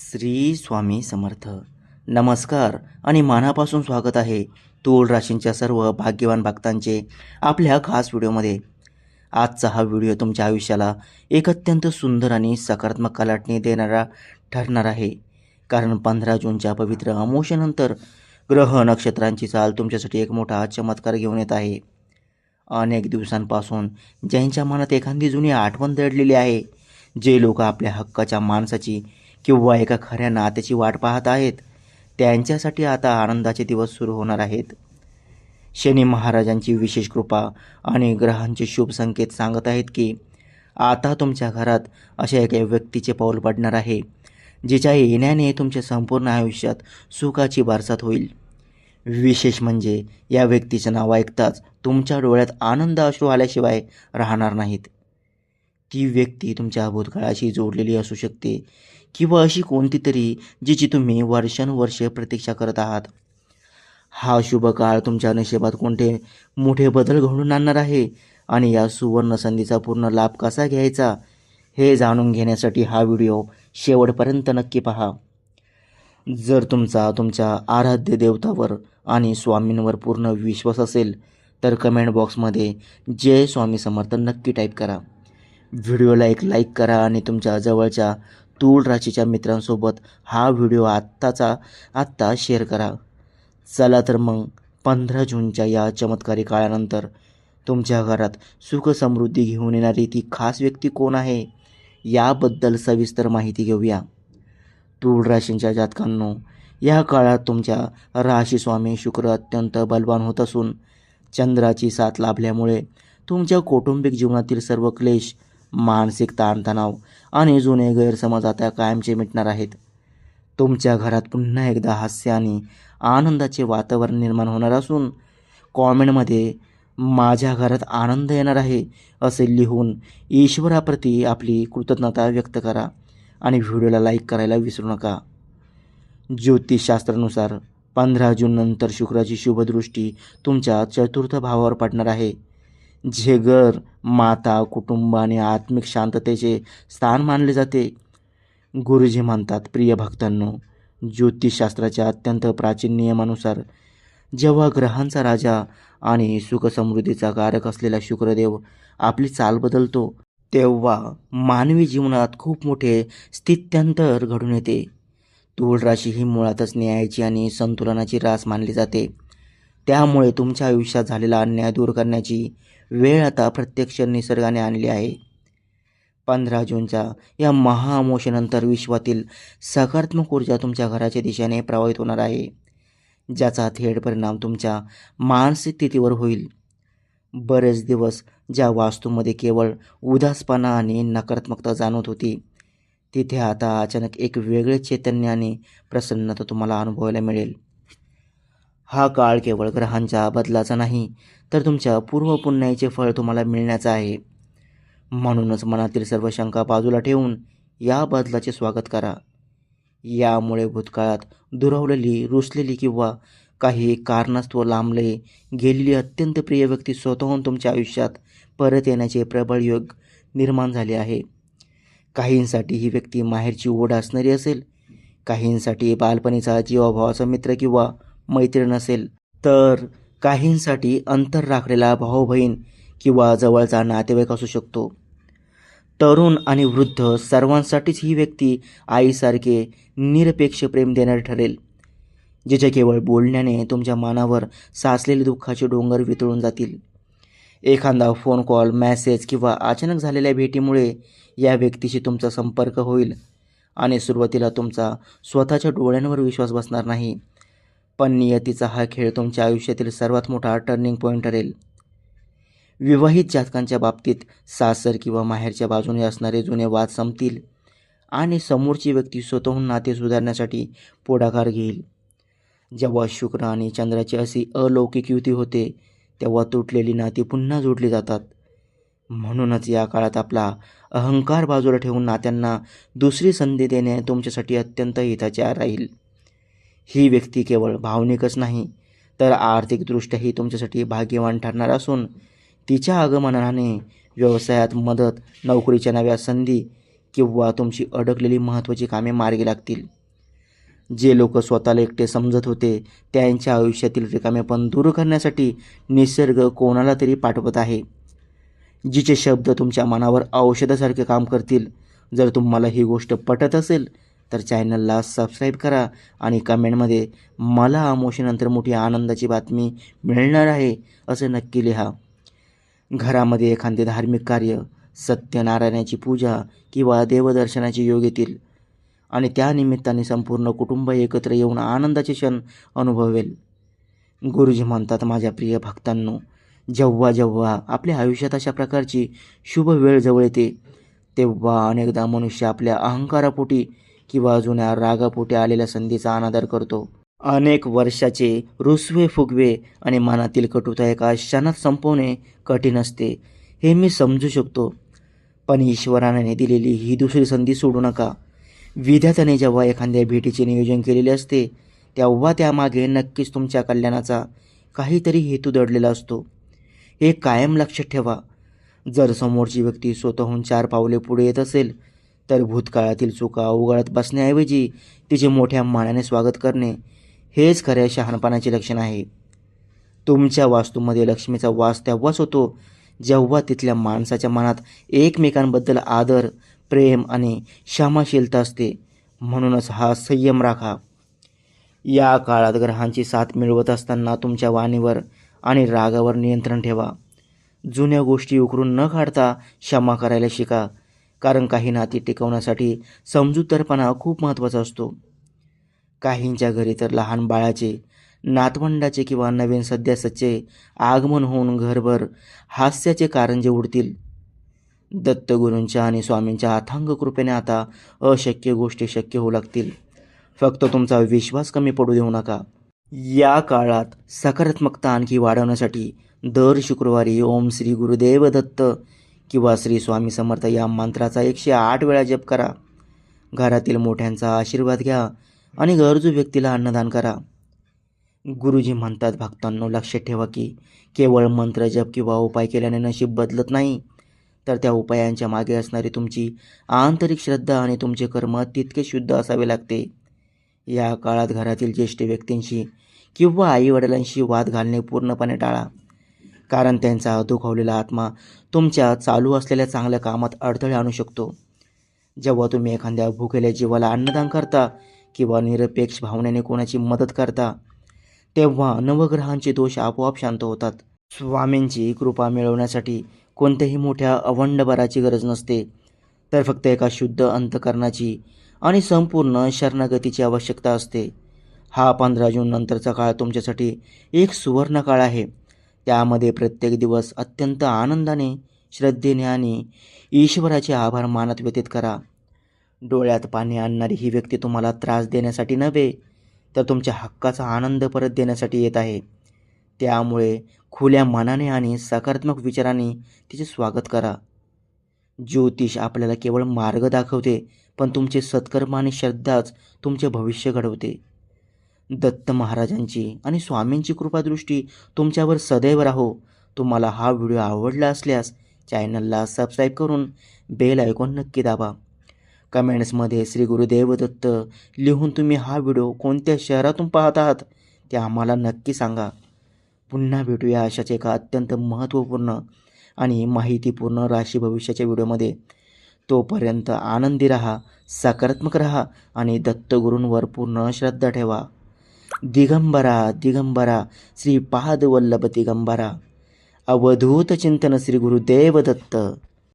श्री स्वामी समर्थ. नमस्कार आणि मनापासून स्वागत आहे तूळ राशींच्या सर्व भाग्यवान भक्तांचे आपल्या खास व्हिडिओमध्ये. आजचा हा व्हिडिओ तुमच्या आयुष्याला एक अत्यंत सुंदर आणि सकारात्मक कलाटणी देणारा ठरणार आहे. कारण 15 जूनच्या पवित्र अमावस्येनंतर ग्रह नक्षत्रांची चाल तुमच्यासाठी एक मोठा चमत्कार घेऊन येत आहे. अनेक दिवसांपासून ज्यांच्या मनात एखादी जुनी आठवण दडलेली आहे, जे लोक आपल्या हक्काच्या माणसाची किंवा एका खऱ्या नात्याची वाट पाहत आहेत, त्यांच्यासाठी आता आनंदाचे दिवस सुरू होणार आहेत. शनी महाराजांची विशेष कृपा आणि ग्रहांचे शुभ संकेत सांगत आहेत की आता तुमच्या घरात अशा एका व्यक्तीचे पाऊल पडणार आहे, जिच्या येण्याने तुमच्या संपूर्ण आयुष्यात सुखाची बरसात होईल. विशेष म्हणजे या व्यक्तीचं नाव ऐकताच तुमच्या डोळ्यात आनंद अश्रू आल्याशिवाय राहणार नाहीत. ती व्यक्ती तुमच्या भूतकाळाशी जोडलेली असू शकते किंवा अशी कोणती तरी जिची तुम्ही वर्षानुवर्षे प्रतीक्षा करत आहात. हा शुभ काळ तुमच्या नशिबात कोणते मोठे बदल घडून आणणार आहे आणि या सुवर्ण संधीचा पूर्ण लाभ कसा घ्यायचा हे जाणून घेण्यासाठी हा व्हिडिओ शेवटपर्यंत नक्की पहा. जर तुमच्या आराध्य देवतावर आणि स्वामींवर पूर्ण विश्वास असेल तर कमेंट बॉक्समध्ये जय स्वामी समर्थ नक्की टाईप करा. व्हिडिओला एक लाईक करा आणि तुमच्या जवळच्या तूळ राशीच्या मित्रांसोबत हा व्हिडिओ आत्ता शेअर करा. चला तर मग 15 जूनच्या या चमत्कारी काळानंतर तुमच्या घरात सुख समृद्धी घेऊन येणारी ती खास व्यक्ती कोण आहे याबद्दल सविस्तर माहिती घेऊया. तूळ राशींच्या जातकांनो, या काळात तुमच्या राशी स्वामी शुक्र अत्यंत बलवान होत असून चंद्राची साथ लाभल्यामुळे तुमच्या कौटुंबिक जीवनातील सर्व क्लेश, मानसिक ताणतणाव आणि जुने गैरसमज आता कायमचे मिटणार आहेत. तुमच्या घरात पुन्हा एकदा हास्य आणि आनंदाचे वातावरण निर्माण होणार असून कॉमेंटमध्ये माझ्या घरात आनंद येणार आहे असे लिहून ईश्वराप्रती आपली कृतज्ञता व्यक्त करा आणि व्हिडिओला लाईक करायला विसरू नका. ज्योतिषशास्त्रानुसार 15 जून नंतर शुक्राची शुभदृष्टी तुमच्या चतुर्थ भावावर पडणार आहे, जे घर, माता, कुटुंब आणि आत्मिक शांततेचे स्थान मानले जाते. गुरुजी म्हणतात, प्रिय भक्तांनो, ज्योतिषशास्त्राच्या अत्यंत प्राचीन नियमानुसार जेव्हा ग्रहांचा राजा आणि सुखसमृद्धीचा कारक असलेला शुक्रदेव आपली चाल बदलतो, तेव्हा मानवी जीवनात खूप मोठे स्थित्यांतर घडून येते. तूळ राशी ही मुळातच न्यायाची आणि संतुलनाची रास मानली जाते. त्यामुळे तुमच्या आयुष्यात झालेला अन्याय दूर करण्याची वेळ आता प्रत्यक्ष निसर्गाने आणली आहे. 15 जूनच्या या महाअमावस्येनंतर विश्वातील सकारात्मक ऊर्जा तुमच्या घराच्या दिशेने प्रवाहित होणार आहे, ज्याचा थेट परिणाम तुमच्या मानसिक स्थितीवर होईल. बरेच दिवस ज्या वास्तूमध्ये केवळ उदासपणा आणि नकारात्मकता जाणवत होती, तिथे आता अचानक एक वेगळे चैतन्य आणि प्रसन्नता तुम्हाला अनुभवायला मिळेल. हा काळ केवळ ग्रहांच्या बदलाचा नाही, तर तुमच्या पूर्वपुण्याचे फळ तुम्हाला मिळण्याचं आहे. म्हणूनच मनातील सर्व शंका बाजूला ठेवून या बदलाचे स्वागत करा. यामुळे भूतकाळात दुरावलेली, रुसलेली किंवा काही कारणास्तव लांबले गेलेली अत्यंत प्रिय व्यक्ती स्वतःहून तुमच्या आयुष्यात परत येण्याचे प्रबळ योग निर्माण झाले आहे. काहींसाठी ही व्यक्ती माहेरची ओढ असणारी असेल, काहींसाठी बालपणीचा जीवाभावाचा मित्र किंवा मैत्रीण असेल, तर काहींसाठी अंतर राखलेला भाऊ बहीण किंवा जवळचा नातेवाईक असू शकतो. तरुण आणि वृद्ध सर्वांसाठीच ही व्यक्ती आईसारखे निरपेक्ष प्रेम देणारी ठरेल, जिचे केवळ बोलण्याने तुमच्या मनावर साचलेले दुःखाचे डोंगर वितळून जातील. एखादा फोन कॉल, मेसेज किंवा अचानक झालेल्या भेटीमुळे या व्यक्तीशी तुमचा संपर्क होईल आणि सुरुवातीला तुमचा स्वतःच्या डोळ्यांवर विश्वास बसणार नाही, पण नियतीचा हा खेळ तुमच्या आयुष्यातील सर्वात मोठा टर्निंग पॉईंट ठरेल. विवाहित जातकांच्या बाबतीत सासर किंवा माहेरच्या बाजूने असणारे जुने वाद संपतील आणि समोरची व्यक्ती स्वतःहून नाते सुधारण्यासाठी पुढाकार घेईल. जेव्हा शुक्र आणि चंद्राची अशी अलौकिक युती होते, तेव्हा तुटलेली नाती पुन्हा जोडली जातात. म्हणूनच या काळात आपला अहंकार बाजूला ठेवून नात्यांना दुसरी संधी देणे तुमच्यासाठी अत्यंत हिताचे राहील. ही व्यक्ती केवळ भावनिकच नाही, तर आर्थिकदृष्ट्याही तुमच्यासाठी भाग्यवान ठरणार असून तिच्या आगमनाने व्यवसायात मदत, नोकरीच्या नव्या संधी किंवा तुमची अडकलेली महत्त्वाची कामे मार्गी लागतील. जे लोक स्वतःला एकटे समजत होते त्यांच्या आयुष्यातील रिकामेपण दूर करण्यासाठी निसर्ग कोणाला तरी पाठवत आहे, जिचे शब्द तुमच्या मनावर औषधासारखे काम करतील. जर तुम्हाला ही गोष्ट पटत असेल तर चॅनलला सबस्क्राईब करा आणि कमेंटमध्ये मला अमावस्येनंतर मोठी आनंदाची बातमी मिळणार आहे असं नक्की लिहा. घरामध्ये एखादे धार्मिक कार्य, सत्यनारायणाची पूजा किंवा देवदर्शनाचे योग येतील आणि त्या निमित्ताने संपूर्ण कुटुंब एकत्र येऊन आनंदाचे क्षण अनुभवेल. गुरुजी म्हणतात, माझ्या प्रिय भक्तांनो, जेव्हा जेव्हा आपल्या आयुष्यात अशा प्रकारची शुभ वेळ जवळ येते तेव्हा अनेकदा मनुष्य आपल्या अहंकारापोटी किंवा जुन्या रागापोटी आलेल्या संधीचा अनादर करतो. अनेक वर्षाचे रुसवे फुगवे आणि मनातील कटुता एका क्षणात संपवणे कठीण असते, हे मी समजू शकतो. पण ईश्वराने दिलेली ही दुसरी संधी सोडू नका. विधात्याने जेव्हा एखाद्या भेटीचे नियोजन केलेले असते तेव्हा त्यामागे नक्कीच तुमच्या कल्याणाचा काहीतरी हेतू दडलेला असतो, हे कायम लक्षात ठेवा. जर समोरची व्यक्ती स्वतःहून 4 पावले पुढे येत असेल तर भूतकाळातील चुका उघडत बसण्याऐवजी तिचे मोठ्या मानाने स्वागत करणे हेच खऱ्या शहाणपणाचे लक्षण आहे. तुमच्या वास्तूमध्ये लक्ष्मीचा वास तेव्हाच होतो जेव्हा तिथल्या माणसाच्या मनात एकमेकांबद्दल आदर, प्रेम आणि क्षमाशीलता असते. म्हणूनच हा संयम राखा. या काळात ग्रहांची साथ मिळवत असताना तुमच्या वाणीवर आणि रागावर नियंत्रण ठेवा. जुन्या गोष्टी उकरून न काढता क्षमा करायला शिका, कारण काही नाती टिकवण्यासाठी समजूतदारपणा खूप महत्त्वाचा असतो. काहींच्या घरी तर लहान बाळाचे, नातवंडाचे किंवा नवीन सदस्याचे आगमन होऊन घरभर हास्याचे कारंजे उडतील. दत्तगुरूंच्या आणि स्वामींच्या अथांग कृपेने आता अशक्य गोष्टी शक्य होऊ लागतील. फक्त तुमचा विश्वास कमी पडू देऊ नका. या काळात सकारात्मकता आणखी वाढवण्यासाठी दर शुक्रवारी ओम श्री गुरुदेव दत्त किंवा श्री स्वामी समर्थ या मंत्राचा 108 वेळा जप करा. घरातील मोठ्यांचा आशीर्वाद घ्या आणि गरजू व्यक्तीला अन्नदान करा. गुरुजी म्हणतात, भक्तांनो, लक्षात ठेवा की केवळ मंत्र जप किंवा उपाय केल्याने नशीब बदलत नाही, तर त्या उपायांच्या मागे असणारी तुमची आंतरिक श्रद्धा आणि तुमचे कर्म तितके शुद्ध असावे लागते. या काळात घरातील ज्येष्ठ व्यक्तींशी किंवा आईवडिलांशी वाद घालणे पूर्णपणे टाळा, कारण त्यांचा दुखावलेला आत्मा तुमच्या चालू असलेल्या चांगल्या कामात अडथळे आणू शकतो. जेव्हा तुम्ही एखाद्या भुकेल्या जीवाला अन्नदान करता किंवा निरपेक्ष भावनेने कोणाची मदत करता तेव्हा नवग्रहांचे दोष आपोआप शांत होतात. स्वामींची कृपा मिळवण्यासाठी कोणत्याही मोठ्या अवंडभराची गरज नसते, तर फक्त एका शुद्ध अंतकरणाची आणि संपूर्ण शरणागतीची आवश्यकता असते. हा 15 जून नंतरचा काळ तुमच्यासाठी एक सुवर्ण काळ आहे. त्यामध्ये प्रत्येक दिवस अत्यंत आनंदाने, श्रद्धेने आणि ईश्वराचे आभार मानत व्यतीत करा. डोळ्यात पाणी आणणारी ही व्यक्ती तुम्हाला त्रास देण्यासाठी नव्हे, तर तुमच्या हक्काचा आनंद परत देण्यासाठी येत आहे. त्यामुळे खुल्या मनाने आणि सकारात्मक विचारांनी तिचे स्वागत करा. ज्योतिष आपल्याला केवळ मार्ग दाखवते, पण तुमचे सत्कर्म आणि श्रद्धाच तुमचे भविष्य घडवते. दत्त महाराजांची आणि स्वामींची कृपादृष्टी तुमच्यावर सदैव राहो. तुम्हाला हा व्हिडिओ आवडला असल्यास चॅनलला सबस्क्राईब करून बेल आयकॉन नक्की दाबा. कमेंट्समध्ये श्री गुरुदेव दत्त लिहून तुम्ही हा व्हिडिओ कोणत्या शहरातून पाहत आहात ते आम्हाला नक्की सांगा. पुन्हा भेटूया अशाच एका अत्यंत महत्त्वपूर्ण आणि माहितीपूर्ण राशी भविष्याच्या व्हिडिओमध्ये. तोपर्यंत आनंदी राहा, सकारात्मक राहा आणि दत्तगुरूंवर पूर्ण श्रद्धा ठेवा. दिगंबरा दिगंबरा श्री पादवल्लभ दिगंबरा. अवधूत चिंतन श्री गुरुदेव दत्त.